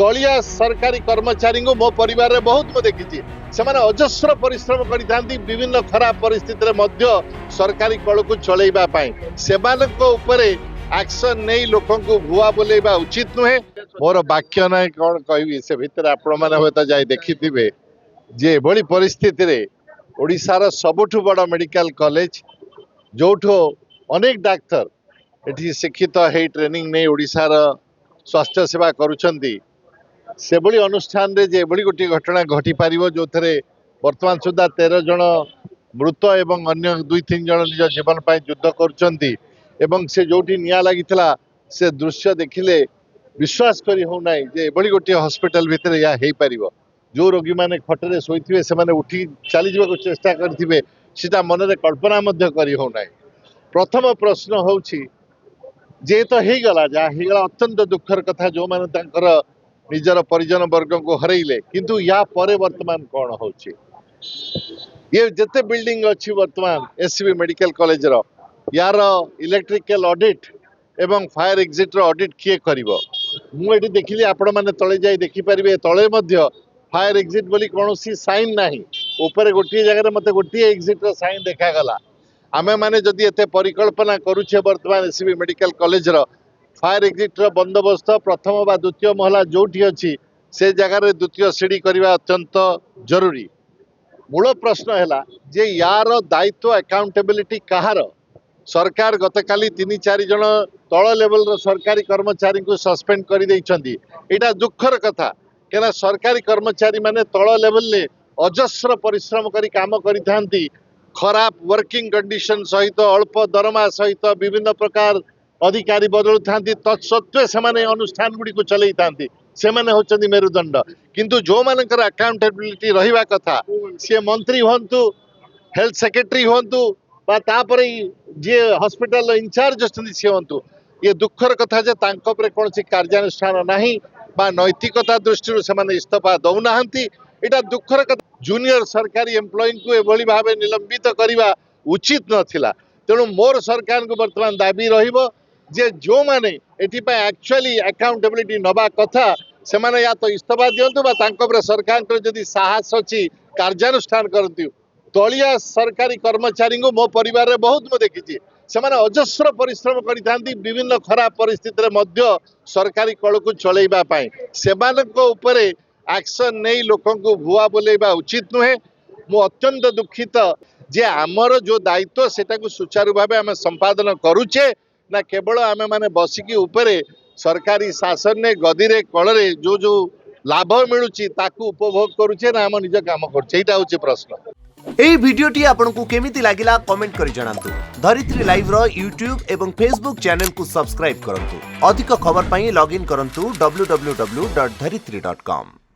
तलिया सरकारी कर्मचारी को मो परिवार में बहुत मुझे देखी से अजस्र परिश्रम करते विभिन्न खराब परिस्थिति सरकारी कल को चलैवाई से एक्शन नहीं लोक भुआ बोलेबा उचित नुहे। मोर वाक्य ना कौन कहि से भितर आपण मैंने हे तो जाए देखी जे एभली परिस्थिति रे ओडिशार सबुठु बड़ मेडिकल कॉलेज जोठो अनेक डाक्तर एठी शिक्षित है ट्रेनिंग नहीं ओडिशार स्वास्थ्य सेवा करुछंती से भली अनुष्ठान रे जे भली गोटी घटना घटी पारिबो जो थरे वर्तमान सुधा 13 जन मृत एवं अन्य 2-3 जन निज जीवन पाई युद्ध करुछंती एवं से जोटी निया लागितला से दृश्य देखिले विश्वास करी हो नाही जे एभली गोटी हॉस्पिटल भितर या हेई पारिबो। जो रोगी माने खटरे सोइथिबे से माने उठी चली जीवा चेष्टा करथिबे सीता मन रे कल्पना मध्य करी हो नाही। प्रथम प्रश्न होउछि जे तो हेई गला जा हेई गला अत्यंत दुखर कथा जो माने तांकर निजर परिजन वर्ग को हरैले किंतु या परे वर्तमान कौन होउछि ये जते बिल्डिंग अछि वर्तमान एससीबी मेडिकल कॉलेज रो यार इलेक्ट्रिकल ऑडिट एवं फायर एग्जिट रो ऑडिट किए करिवो मु एठी देखिली आपण माने तळे जाई देखि परिबे तळे मध्य फायर एग्जिट बोली कोनोसी साइन नाही ऊपर गोटी जगह रे मते गोटी एग्जिट रो साइन देखा गला। आमे माने जदी एते परिकल्पना करूछे वर्तमान एससीबी मेडिकल कॉलेज रो फायर एग्जिट रो बंदोबस्त प्रथम बा द्वितीय महला जोठी अछि से जगह रे द्वितीय सीढ़ी करबा अत्यंत जरूरी। मूल प्रश्न हैला जे यार दायित्व अकाउंटेबिलिटी कहार सरकार गतकाली 3-4 जन तल लेवल रो सरकारी कर्मचारी को सस्पेंड कर देइछंती एटा दुखर कथा केना सरकारी कर्मचारी माने तल लेवल ले अजस्र परिश्रम करी काम करिथांती खराब वर्किंग कंडीशन सहित अल्प दरमा सहित विभिन्न प्रकार अधिकारी बदलु थांती तत्सत्वे से अनुष्ठान गुड़ी को चलई थांती से होचंदी मेरुदंड किंतु जो मानकर अकाउंटेबिलिटी रहिबा कथा सी मंत्री होंतु हेल्थ सेक्रेटरी होंतु बा तापरे जे हॉस्पिटल इंचार्ज अछंती से होंतु ये दुखर कथा जे तांको परे कोनसी कार्यानुष्ठान नाही बा नैतिकता दृष्टि से इस्तीफा दउनाहंती एटा दुखर कथा। जूनियर सरकारी एम्प्लॉई को एभली भावे निलंबित करवा उचित नथिला तेणु मोर सरकार को वर्तमान दाबी रहिबो जे जो माने एटी पे एक्चुअली अकाउंटेबिलिटी नबा कथा से माने या तो इस्तीफा दियंतु बा तांको पर सरकार को जदी साहस अछि कार्यानुष्ठान करंतु। तलिया सरकारी कर्मचारी को मो परिवार में बहुत मुझे देखी से अजस्र परिश्रम करते विभिन्न खराब परिस्थिति सरकारी कल को चलैवाई से एक्शन नहीं लोक भुआ बोलेबा उचित नुहे। मु अत्यंत दुखित जे आमर जो दायित्व सेटा को सुचारू भाव आम संपादन करुचे ना केवल आम मैंने बसिकी उपरे सरकारी शासन ने गदी रे कल रे जो जो लाभ मिलूची ताकू उपभोग करुचे ना आम निज काम करुचे एटा होची प्रश्न। एई भिडियोटी आपनकु केमिति लागिला कमेंट करि जणांतु। धरित्री लाइव रो यूट्यूब एवं फेसबुक चैनल को सब्सक्राइब करंतु। अधिक खबर पई लॉगिन करंतु www.dharitri.com।